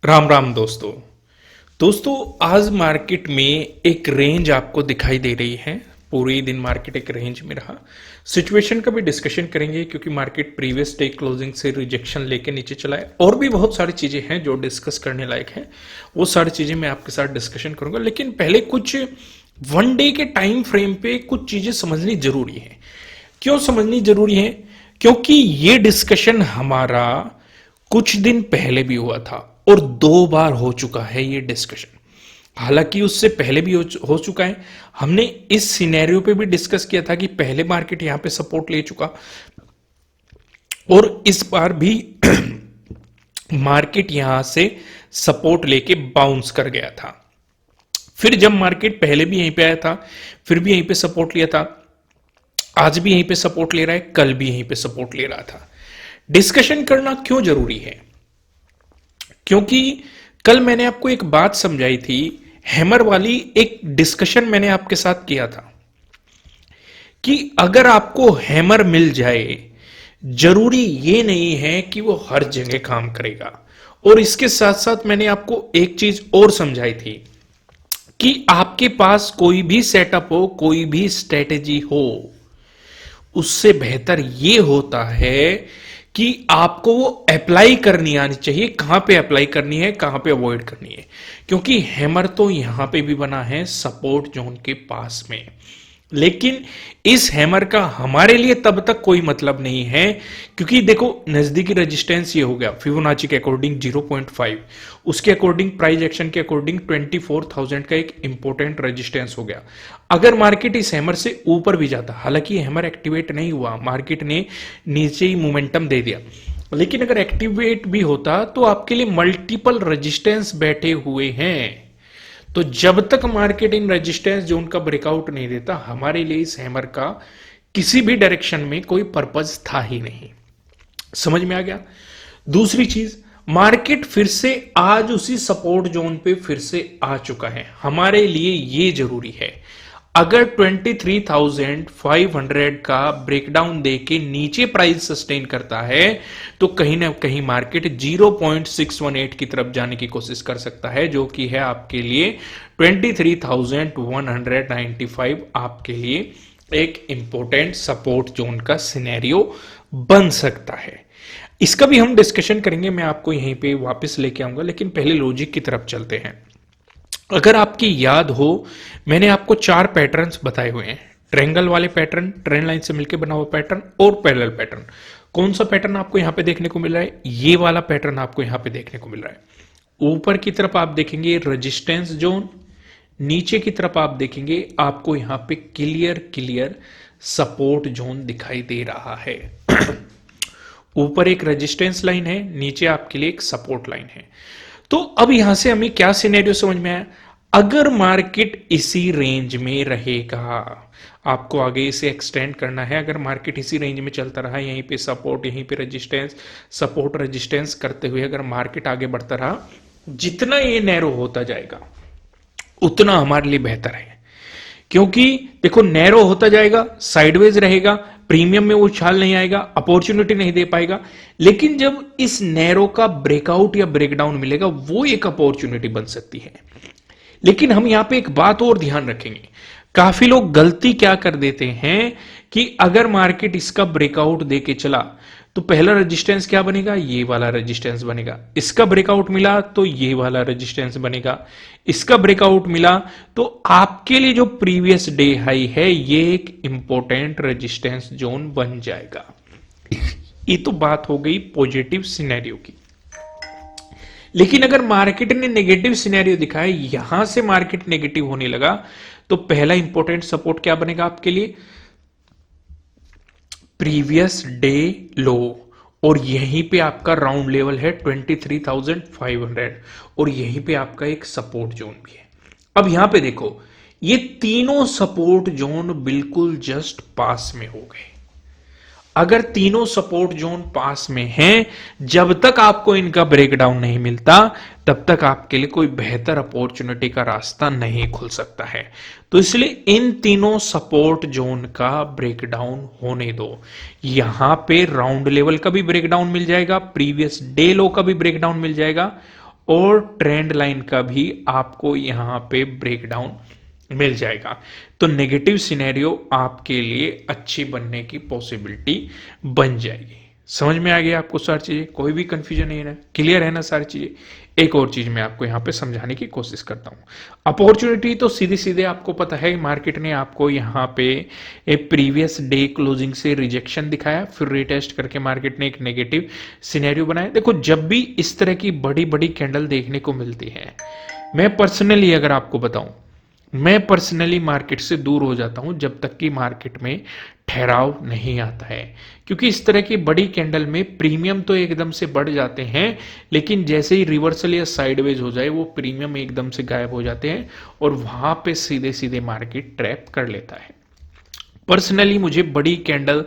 राम राम दोस्तों। आज मार्केट में एक रेंज आपको दिखाई दे रही है। पूरे दिन मार्केट एक रेंज में रहा। सिचुएशन का भी डिस्कशन करेंगे क्योंकि मार्केट प्रीवियस डे क्लोजिंग से रिजेक्शन लेके नीचे चला है और भी बहुत सारी चीजें हैं जो डिस्कस करने लायक है। वो सारी चीजें मैं आपके साथ डिस्कशन करूंगा, लेकिन पहले कुछ वन डे के टाइम फ्रेम पे कुछ चीजें समझनी जरूरी है। क्यों समझनी जरूरी है? क्योंकि ये डिस्कशन हमारा कुछ दिन पहले भी हुआ था और 2 बार हो चुका है ये डिस्कशन। हालांकि उससे पहले भी हो चुका है। हमने इस सिनेरियो पे भी डिस्कस किया था कि पहले मार्केट यहां पे सपोर्ट ले चुका और इस बार भी मार्केट यहां से सपोर्ट लेके बाउंस कर गया था। फिर जब मार्केट पहले भी यहीं पे आया था, फिर भी यहीं पे सपोर्ट लिया था, आज भी यहीं पे सपोर्ट ले रहा है, कल भी यहीं पे सपोर्ट ले रहा था। डिस्कशन करना क्यों जरूरी है? क्योंकि कल मैंने आपको एक बात समझाई थी, हैमर वाली एक डिस्कशन मैंने आपके साथ किया था कि अगर आपको हैमर मिल जाए, जरूरी ये नहीं है कि वो हर जगह काम करेगा। और इसके साथ साथ मैंने आपको एक चीज और समझाई थी कि आपके पास कोई भी सेटअप हो, कोई भी स्ट्रेटेजी हो, उससे बेहतर ये होता है कि आपको वो अप्लाई करनी आनी चाहिए। कहां पे अप्लाई करनी है, कहां पे अवॉइड करनी है। क्योंकि हैमर तो यहां पे भी बना है सपोर्ट जोन के पास में, लेकिन इस हैमर का हमारे लिए तब तक कोई मतलब नहीं है क्योंकि देखो नजदीकी रेजिस्टेंस ये हो गया फिबोनाची के अकॉर्डिंग 0.5, उसके अकॉर्डिंग प्राइस एक्शन के अकॉर्डिंग 24,000 का एक इंपॉर्टेंट रेजिस्टेंस हो गया। अगर मार्केट इस हैमर से ऊपर भी जाता, हालांकि हैमर एक्टिवेट नहीं हुआ, मार्केट ने नीचे ही मोमेंटम दे दिया, लेकिन अगर एक्टिवेट भी होता तो आपके लिए मल्टीपल रेजिस्टेंस बैठे हुए हैं। तो जब तक मार्केट इन रेजिस्टेंस जोन का ब्रेकआउट नहीं देता, हमारे लिए इस हैमर का किसी भी डायरेक्शन में कोई पर्पज था ही नहीं। समझ में आ गया? दूसरी चीज, मार्केट फिर से आज उसी सपोर्ट जोन पे फिर से आ चुका है। हमारे लिए ये जरूरी है, अगर 23,500 का ब्रेकडाउन देके नीचे प्राइस सस्टेन करता है तो कहीं ना कहीं मार्केट 0.618 की तरफ जाने की कोशिश कर सकता है, जो कि है आपके लिए 23,195 आपके लिए एक इंपॉर्टेंट सपोर्ट जोन का सिनेरियो बन सकता है। इसका भी हम डिस्कशन करेंगे, मैं आपको यहीं पे वापस लेके आऊंगा, लेकिन पहले लॉजिक की तरफ चलते हैं। अगर आपकी याद हो, मैंने आपको 4 पैटर्न्स बताए हुए हैं। ट्रायंगल वाले पैटर्न, ट्रेंड लाइन से मिलकर बना हुआ पैटर्न और पैरेलल पैटर्न। कौन सा पैटर्न आपको यहां पे देखने को मिल रहा है? ये वाला पैटर्न आपको यहां पे देखने को मिल रहा है। ऊपर की तरफ आप देखेंगे रेजिस्टेंस जोन, नीचे की तरफ आप देखेंगे आपको यहां पे क्लियर सपोर्ट जोन दिखाई दे रहा है। ऊपर एक रेजिस्टेंस लाइन है, नीचे आपके लिए एक सपोर्ट लाइन है। तो अब यहां से हमें क्या सिनेरियो समझ में आया? अगर मार्केट इसी रेंज में रहेगा, आपको आगे इसे एक्सटेंड करना है। अगर मार्केट इसी रेंज में चलता रहा, यहीं पे सपोर्ट, यहीं पे रेजिस्टेंस, सपोर्ट रेजिस्टेंस करते हुए अगर मार्केट आगे बढ़ता रहा, जितना ये नैरो होता जाएगा उतना हमारे लिए बेहतर है। क्योंकि देखो नैरो होता जाएगा, साइडवेज रहेगा, प्रीमियम में वो उछाल नहीं आएगा, अपॉर्चुनिटी नहीं दे पाएगा। लेकिन जब इस नैरो का ब्रेकआउट या ब्रेकडाउन मिलेगा, वो एक अपॉर्चुनिटी बन सकती है। लेकिन हम यहां पे एक बात और ध्यान रखेंगे, काफी लोग गलती क्या कर देते हैं कि अगर मार्केट इसका ब्रेकआउट देके चला तो पहला रेजिस्टेंस क्या बनेगा? ये वाला रेजिस्टेंस बनेगा। इसका ब्रेकआउट मिला तो ये वाला रेजिस्टेंस बनेगा। इसका ब्रेकआउट मिला तो आपके लिए जो प्रीवियस डे हाई है, ये एक इंपॉर्टेंट रेजिस्टेंस जोन बन जाएगा। ये तो बात हो गई पॉजिटिव सिनेरियो की। लेकिन अगर मार्केट ने नेगेटिव सिनेरियो दिखाया, यहां से मार्केट नेगेटिव होने लगा, तो पहला इंपॉर्टेंट सपोर्ट क्या बनेगा आपके लिए? प्रीवियस डे लो, और यहीं पे आपका राउंड लेवल है 23,500 और यहीं पे आपका एक सपोर्ट जोन भी है। अब यहां पे देखो, ये तीनों सपोर्ट जोन बिल्कुल जस्ट पास में हो गए। अगर तीनों सपोर्ट जोन पास में हैं, जब तक आपको इनका ब्रेकडाउन नहीं मिलता, तब तक आपके लिए कोई बेहतर अपॉर्चुनिटी का रास्ता नहीं खुल सकता है। तो इसलिए इन तीनों सपोर्ट जोन का ब्रेकडाउन होने दो। यहां पे राउंड लेवल का भी ब्रेकडाउन मिल जाएगा, प्रीवियस डे लो का भी ब्रेकडाउन मिल जाएगा, और ट्रेंड लाइन का भी आपको यहां पे ब्रेकडाउन मिल जाएगा। तो नेगेटिव सिनेरियो आपके लिए अच्छी बनने की पॉसिबिलिटी बन जाएगी। समझ में आ गया आपको सारी चीजें, कोई भी कंफ्यूजन नहीं है, क्लियर है ना सारी चीजें। एक और चीज मैं आपको यहां पे समझाने की कोशिश करता हूं। अपॉर्चुनिटी तो सीधे सीधे आपको पता है, मार्केट ने आपको यहां पे एक प्रीवियस डे क्लोजिंग से रिजेक्शन दिखाया, फिर रिटेस्ट करके मार्केट ने एक नेगेटिव सिनेरियो बनाया। देखो, जब भी इस तरह की बड़ी बड़ी कैंडल देखने को मिलती है, मैं पर्सनली अगर आपको बताऊं, मैं पर्सनली मार्केट से दूर हो जाता हूं जब तक कि मार्केट में ठहराव नहीं आता है। क्योंकि इस तरह की बड़ी कैंडल में प्रीमियम तो एकदम से बढ़ जाते हैं, लेकिन जैसे ही रिवर्सल या साइडवेज हो जाए वो प्रीमियम एकदम से गायब हो जाते हैं और वहां पे सीधे सीधे मार्केट ट्रैप कर लेता है। पर्सनली मुझे बड़ी कैंडल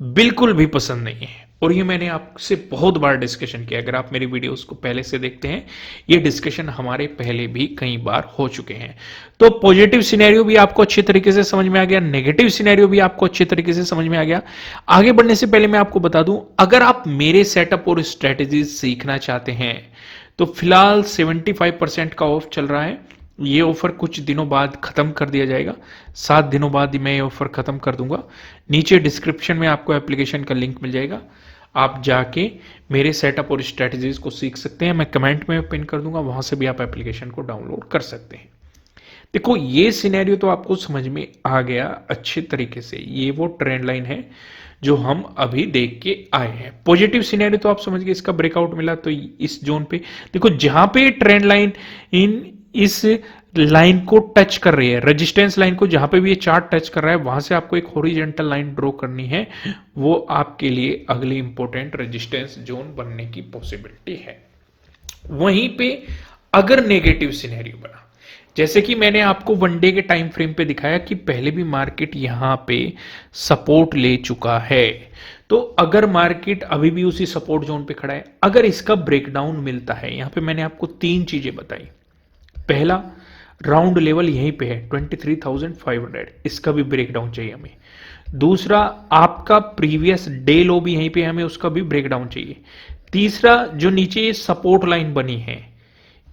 बिल्कुल भी पसंद नहीं है और ये मैंने आपसे बहुत बार डिस्कशन किया। अगर आप मेरी वीडियोस को पहले से देखते हैं, ये डिस्कशन हमारे पहले भी कई बार हो चुके हैं। तो पॉजिटिव सिनेरियो भी आपको अच्छी तरीके से समझ में आ गया, नेगेटिव सिनेरियो भी आपको अच्छी तरीके से समझ में आ गया। आगे बढ़ने से पहले मैं आपको बता दूं, अगर आप मेरे सेटअप और स्ट्रेटेजीज सीखना चाहते हैं तो फिलहाल 75% का ऑफ चल रहा है। ये ऑफर कुछ दिनों बाद खत्म कर दिया जाएगा, 7 दिनों बाद मैं ये ऑफर खत्म कर दूंगा। नीचे डिस्क्रिप्शन में आपको एप्लीकेशन का लिंक मिल जाएगा, आप जाके मेरे सेटअप और स्ट्रेटजीज को सीख सकते हैं। मैं कमेंट में पिन कर दूंगा, वहां से भी आप एप्लीकेशन को डाउनलोड कर सकते हैं। देखो, ये सिनेरियो तो आपको समझ में आ गया अच्छे तरीके से। ये वो ट्रेंड लाइन है जो हम अभी देख के आए हैं। पॉजिटिव सिनेरियो तो आप समझ गए, इसका ब्रेकआउट मिला तो इस जोन पे देखो, जहां पे ट्रेंड लाइन इन इस लाइन को टच कर रही है, रेजिस्टेंस लाइन को जहां पे भी ये चार्ट टच कर रहा है, वहां से आपको एक हॉरिजॉन्टल लाइन ड्रॉ करनी है। वो आपके लिए अगली इंपॉर्टेंट रेजिस्टेंस जोन बनने की पॉसिबिलिटी है। वहीं पे अगर नेगेटिव सिनेरियो बना, जैसे कि मैंने आपको वनडे के टाइम फ्रेम पे दिखाया कि पहले भी मार्केट यहां पे सपोर्ट ले चुका है, तो अगर मार्केट अभी भी उसी सपोर्ट जोन पे खड़ा है, अगर इसका ब्रेकडाउन मिलता है, यहां पे मैंने आपको 3 चीजें बताई। पहला, राउंड लेवल यहीं पे है 23,500, इसका भी ब्रेकडाउन चाहिए हमें। दूसरा, आपका प्रीवियस डे लो भी यहीं पे, हमें उसका भी ब्रेकडाउन चाहिए। तीसरा, जो नीचे ये सपोर्ट लाइन बनी है,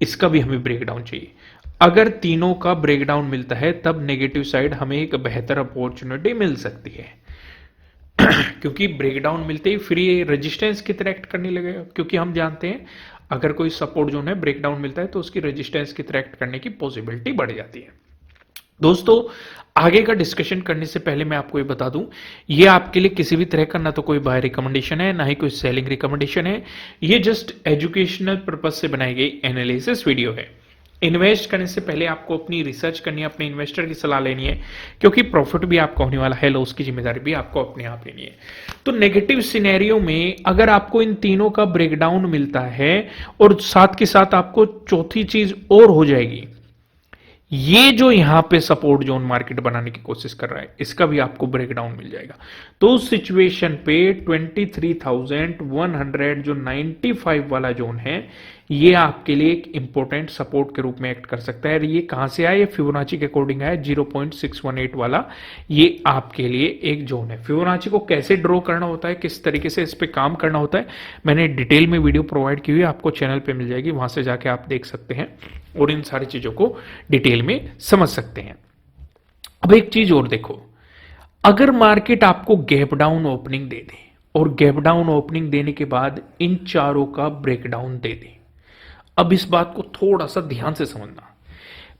इसका भी हमें ब्रेकडाउन चाहिए। अगर तीनों का ब्रेकडाउन मिलता है तब नेगेटिव साइड हमें एक बेहतर अपॉर्चुनिटी मिल सकती है। क्योंकि ब्रेकडाउन मिलते ही फिर ये रेजिस्टेंस की तरह एक्ट करने लगेगा, क्योंकि हम जानते हैं अगर कोई सपोर्ट जोन है, ब्रेकडाउन मिलता है तो उसकी रेजिस्टेंस की तरह एक्ट करने की पॉसिबिलिटी बढ़ जाती है। दोस्तों, आगे का डिस्कशन करने से पहले मैं आपको ये बता दूं, ये आपके लिए किसी भी तरह का ना तो कोई बाय रिकमेंडेशन है, ना ही कोई सेलिंग रिकमेंडेशन है। ये जस्ट एजुकेशनल पर्पज से बनाई गई एनालिसिस वीडियो है। इन्वेस्ट करने से पहले आपको अपनी रिसर्च करनी है, अपने इन्वेस्टर की सलाह लेनी है, क्योंकि प्रॉफिट भी आपका होने वाला है, लॉस की जिम्मेदारी भी आपको अपने आप लेनी है। तो नेगेटिव सिनेरियो में अगर आपको इन तीनों का ब्रेकडाउन मिलता है और साथ के साथ आपको चौथी चीज और हो जाएगी, ये जो यहां पे सपोर्ट जोन मार्केट बनाने की कोशिश कर रहा है, इसका भी आपको ब्रेकडाउन मिल जाएगा। तो उस सिचुएशन पे 23,100 जो 95 वाला जोन है, ये आपके लिए एक इंपॉर्टेंट सपोर्ट के रूप में एक्ट कर सकता है। ये कहां से आया? ये फिबोनाची के अकॉर्डिंग आया, 0.618 वाला ये आपके लिए एक जोन है। फिबोनाची को कैसे ड्रॉ करना होता है, किस तरीके से इस पे काम करना होता है, मैंने डिटेल में वीडियो प्रोवाइड की हुई है, आपको चैनल पे मिल जाएगी, वहां से जाके आप देख सकते हैं और इन सारी चीजों को डिटेल में समझ सकते हैं। अब एक चीज और देखो, अगर मार्केट आपको गैप डाउन ओपनिंग दे दे और गैप डाउन ओपनिंग देने के बाद इन चारों का ब्रेकडाउन दे दे, अब इस बात को थोड़ा सा ध्यान से समझना।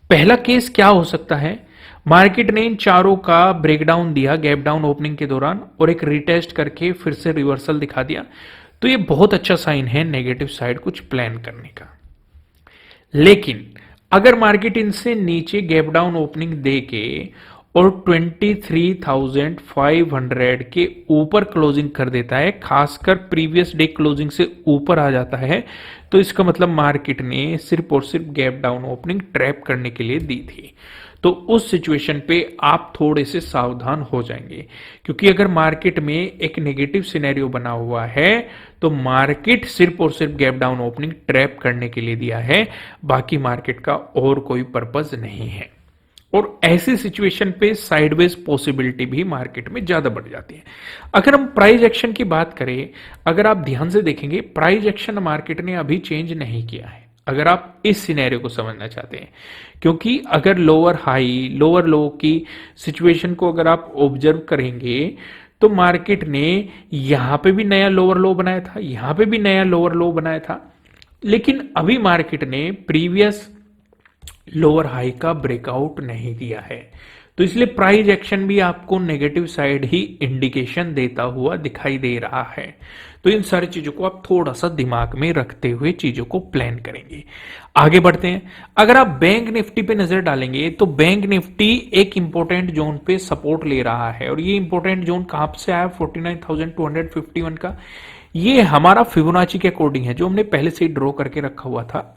पहला केस क्या हो सकता है, मार्केट ने इन चारों का ब्रेकडाउन दिया गैप डाउन ओपनिंग के दौरान और एक रिटेस्ट करके फिर से रिवर्सल दिखा दिया, तो ये बहुत अच्छा साइन है नेगेटिव साइड कुछ प्लान करने का। लेकिन अगर मार्केट इनसे नीचे गैप डाउन ओपनिंग दे के और 23,500 के ऊपर क्लोजिंग कर देता है, खासकर प्रीवियस डे क्लोजिंग से ऊपर आ जाता है, तो इसका मतलब मार्केट ने सिर्फ और सिर्फ गैप डाउन ओपनिंग ट्रैप करने के लिए दी थी। तो उस सिचुएशन पे आप थोड़े से सावधान हो जाएंगे, क्योंकि अगर मार्केट में एक नेगेटिव सिनेरियो बना हुआ है तो मार्केट सिर्फ और सिर्फ गैप डाउन ओपनिंग ट्रैप करने के लिए दिया है, बाकी मार्केट का और कोई पर्पज नहीं है। और ऐसी सिचुएशन पे साइडवेज पॉसिबिलिटी भी मार्केट में ज्यादा बढ़ जाती है। अगर हम प्राइस एक्शन की बात करें, अगर आप ध्यान से देखेंगे, प्राइस एक्शन मार्केट ने अभी चेंज नहीं किया है, अगर आप इस सिनेरियो को समझना चाहते हैं, क्योंकि अगर लोअर हाई लोअर लो की सिचुएशन को अगर आप ऑब्जर्व करेंगे तो मार्केट ने यहां पे भी नया लोअर लो बनाया था, यहां पे भी नया लोअर लो बनाया था, लेकिन अभी मार्केट ने प्रीवियस लोअर हाई का ब्रेकआउट नहीं दिया है। तो इसलिए प्राइस एक्शन भी आपको नेगेटिव साइड ही इंडिकेशन देता हुआ दिखाई दे रहा है। तो इन सारी चीजों को आप थोड़ा सा दिमाग में रखते हुए चीजों को प्लान करेंगे। आगे बढ़ते हैं। अगर आप बैंक निफ्टी पे नजर डालेंगे तो बैंक निफ्टी एक इंपॉर्टेंट जोन पे सपोर्ट ले रहा है, और ये इंपॉर्टेंट जोन कहां से आया, 49,251 का। ये हमारा फिबोनाची के अकॉर्डिंग है, जो हमने पहले से ही ड्रॉ करके रखा हुआ था।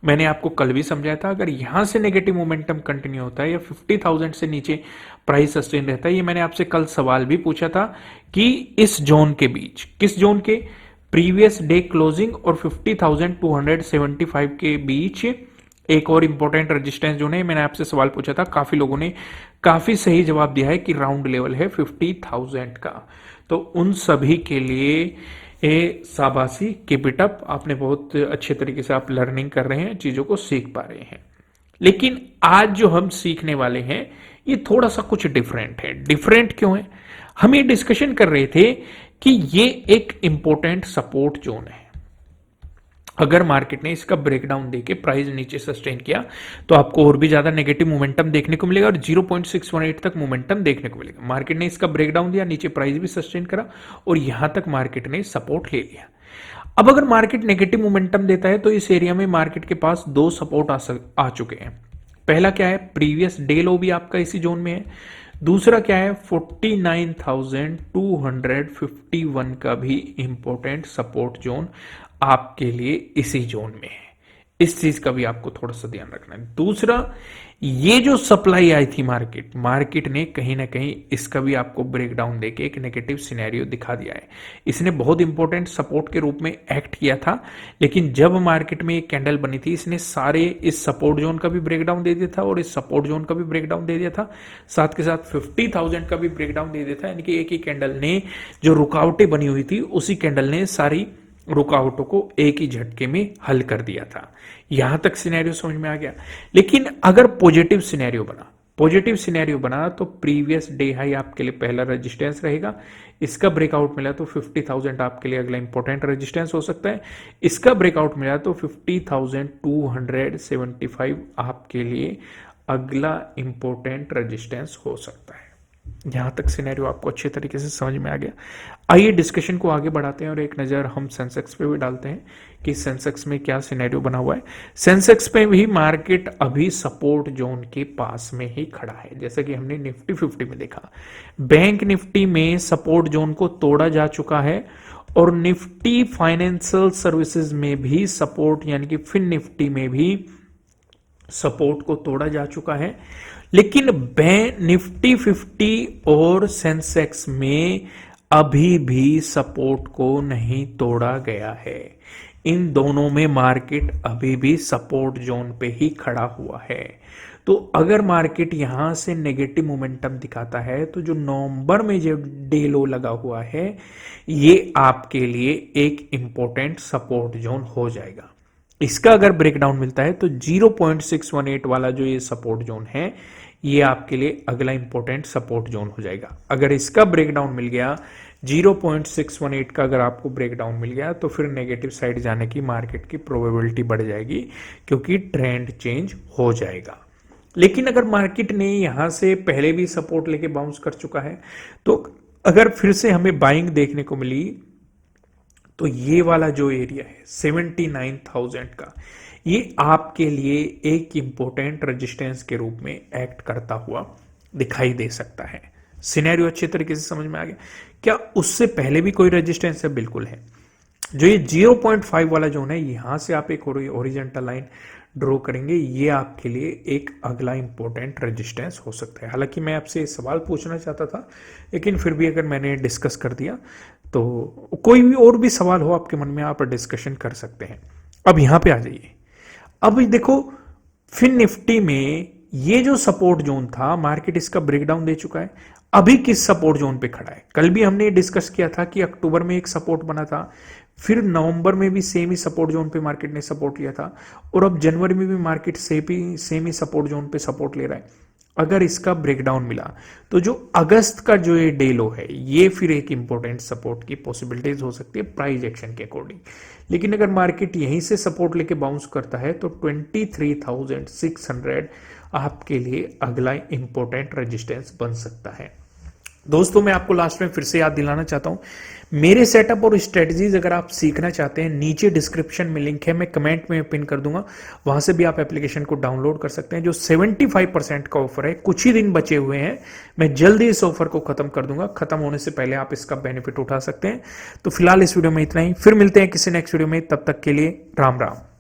मैंने आपको कल भी समझाया था, अगर यहां से नेगेटिव मोमेंटम कंटिन्यू होता है या 50,000 से नीचे प्राइस सस्टेन रहता है, ये मैंने आपसे कल सवाल भी पूछा था कि इस जोन के बीच, किस जोन के, प्रीवियस डे क्लोजिंग और 50,275 के बीच एक और इंपॉर्टेंट रेजिस्टेंस जोन है। मैंने आपसे सवाल पूछा था, काफी लोगों ने काफी सही जवाब दिया है कि राउंड लेवल है 50,000 का। तो उन सभी के लिए ए शाबाशी, कीप इट अप। आपने बहुत अच्छे तरीके से आप लर्निंग कर रहे हैं, चीजों को सीख पा रहे हैं। लेकिन आज जो हम सीखने वाले हैं ये थोड़ा सा कुछ डिफरेंट है। डिफरेंट क्यों है? हम ये डिस्कशन कर रहे थे कि ये एक इंपॉर्टेंट सपोर्ट जोन है। अगर मार्केट ने इसका ब्रेकडाउन देके प्राइस नीचे सस्टेन किया तो आपको और भी ज्यादा नेगेटिव मोमेंटम देखने को मिलेगा, और 0.618 तक मोमेंटम देखने को मिलेगा। मार्केट ने इसका ब्रेकडाउन दिया, नीचे प्राइस भी सस्टेन करा, और यहां तक मार्केट ने सपोर्ट ले लिया। अब अगर मार्केट नेगेटिव मोमेंटम देता है तो इस एरिया में मार्केट के पास दो सपोर्ट आ चुके हैं। पहला क्या है, प्रीवियस डे लो भी आपका इसी जोन में है। दूसरा क्या है, 49,251 का भी इंपॉर्टेंट सपोर्ट जोन आपके लिए इसी जोन में है। इस चीज का भी आपको थोड़ा सा ध्यान रखना है। दूसरा, ये जो सप्लाई आई थी मार्केट ने कहीं ना कहीं इसका भी आपको ब्रेकडाउन देके एक नेगेटिव सिनेरियो दिखा दिया है। इसने बहुत इंपॉर्टेंट सपोर्ट के रूप में एक्ट किया था, लेकिन जब मार्केट में एक कैंडल बनी थी इसने सारे इस सपोर्ट जोन का भी ब्रेकडाउन दे दिया था और इस सपोर्ट जोन का भी ब्रेकडाउन दे दिया था, साथ के साथ 50,000 का भी ब्रेकडाउन दे दिया था। यानी कि एक ही कैंडल ने जो रुकावटें बनी हुई थी उसी कैंडल ने सारी रुकावटों को एक ही झटके में हल कर दिया था। यहां तक सिनेरियो समझ में आ गया। लेकिन अगर पॉजिटिव सिनेरियो बना तो प्रीवियस डे हाई आपके लिए पहला रेजिस्टेंस रहेगा। इसका ब्रेकआउट मिला तो 50,000 आपके लिए अगला इंपॉर्टेंट रेजिस्टेंस हो सकता है। इसका ब्रेकआउट मिला तो 50,275 आपके लिए अगला इंपॉर्टेंट रेजिस्टेंस हो सकता है। यहां तक सिनेरियो आपको अच्छे तरीके से समझ में आ गया। आइए डिस्कशन को आगे बढ़ाते हैं और एक नजर हम सेंसेक्स पे भी डालते हैं कि सेंसेक्स में क्या सिनेरियो बना हुआ है। सेंसेक्स पे भी मार्केट अभी सपोर्ट जोन के पास में ही खड़ा है, जैसा कि हमने निफ्टी 50 में देखा। बैंक निफ्टी में सपोर्ट जोन को तोड़ा जा चुका है, और निफ्टी फाइनेंशियल सर्विसेज में भी सपोर्ट, यानी कि फिन निफ्टी में भी सपोर्ट को तोड़ा जा चुका है। लेकिन निफ्टी 50 और सेंसेक्स में अभी भी सपोर्ट को नहीं तोड़ा गया है। इन दोनों में मार्केट अभी भी सपोर्ट जोन पे ही खड़ा हुआ है। तो अगर मार्केट यहां से नेगेटिव मोमेंटम दिखाता है तो जो नवंबर में जो डे लो लगा हुआ है ये आपके लिए एक इंपॉर्टेंट सपोर्ट जोन हो जाएगा। इसका अगर ब्रेकडाउन मिलता है तो 0.618 वाला जो ये सपोर्ट जोन है ये आपके लिए अगला इंपॉर्टेंट सपोर्ट जोन हो जाएगा। अगर इसका ब्रेकडाउन मिल गया 0.618 का, अगर आपको ब्रेकडाउन मिल गया तो फिर नेगेटिव साइड जाने की मार्केट की प्रोबेबिलिटी बढ़ जाएगी, क्योंकि ट्रेंड चेंज हो जाएगा। लेकिन अगर मार्केट ने यहां से पहले भी सपोर्ट लेके बाउंस कर चुका है, तो अगर फिर से हमें बाइंग देखने को मिली तो ये वाला जो एरिया है 79,000 का, ये आपके लिए एक इंपॉर्टेंट रेजिस्टेंस के रूप में एक्ट करता हुआ दिखाई दे सकता है। सिनेरियो अच्छे तरीके से समझ में आ गया क्या? उससे पहले भी कोई रेजिस्टेंस है? बिल्कुल है। जो ये 0.5 वाला जोन है, यहां से आप एक हॉरिजॉन्टल लाइन ड्रॉ करेंगे, ये आपके लिए एक अगला इंपॉर्टेंट रेजिस्टेंस हो सकता है। हालांकि मैं आपसे सवाल पूछना चाहता था, लेकिन फिर भी अगर मैंने डिस्कस कर दिया तो कोई भी और भी सवाल हो आपके मन में, आप डिस्कशन कर सकते हैं। अब यहां पे आ जाइए। अब देखो, फिन निफ्टी में ये जो सपोर्ट जोन था, मार्केट इसका ब्रेकडाउन दे चुका है। अभी किस सपोर्ट जोन पे खड़ा है। कल भी हमने डिस्कस किया था कि अक्टूबर में एक सपोर्ट बना था, फिर नवंबर में भी सेम ही सपोर्ट जोन पे मार्केट ने सपोर्ट लिया था, और अब जनवरी में भी मार्केट सेम ही सपोर्ट जोन पे सपोर्ट ले रहा है। अगर इसका ब्रेकडाउन मिला तो जो अगस्त का जो ये डे लो है, ये फिर एक इंपॉर्टेंट सपोर्ट की पॉसिबिलिटीज हो सकती है प्राइस एक्शन के अकॉर्डिंग। लेकिन अगर मार्केट यहीं से सपोर्ट लेके बाउंस करता है तो 23,600 आपके लिए अगला इंपॉर्टेंट रेजिस्टेंस बन सकता है। दोस्तों, मैं आपको लास्ट में फिर से याद दिलाना चाहता हूं, मेरे सेटअप और स्ट्रेटजीज अगर आप सीखना चाहते हैं, नीचे डिस्क्रिप्शन में लिंक है, मैं कमेंट में पिन कर दूंगा, वहां से भी आप एप्लीकेशन को डाउनलोड कर सकते हैं। जो 75% का ऑफर है, कुछ ही दिन बचे हुए हैं, मैं जल्दी इस ऑफर को खत्म कर दूंगा। खत्म होने से पहले आप इसका बेनिफिट उठा सकते हैं। तो फिलहाल इस वीडियो में इतना ही, फिर मिलते हैं किसी नेक्स्ट वीडियो में, तब तक के लिए राम राम।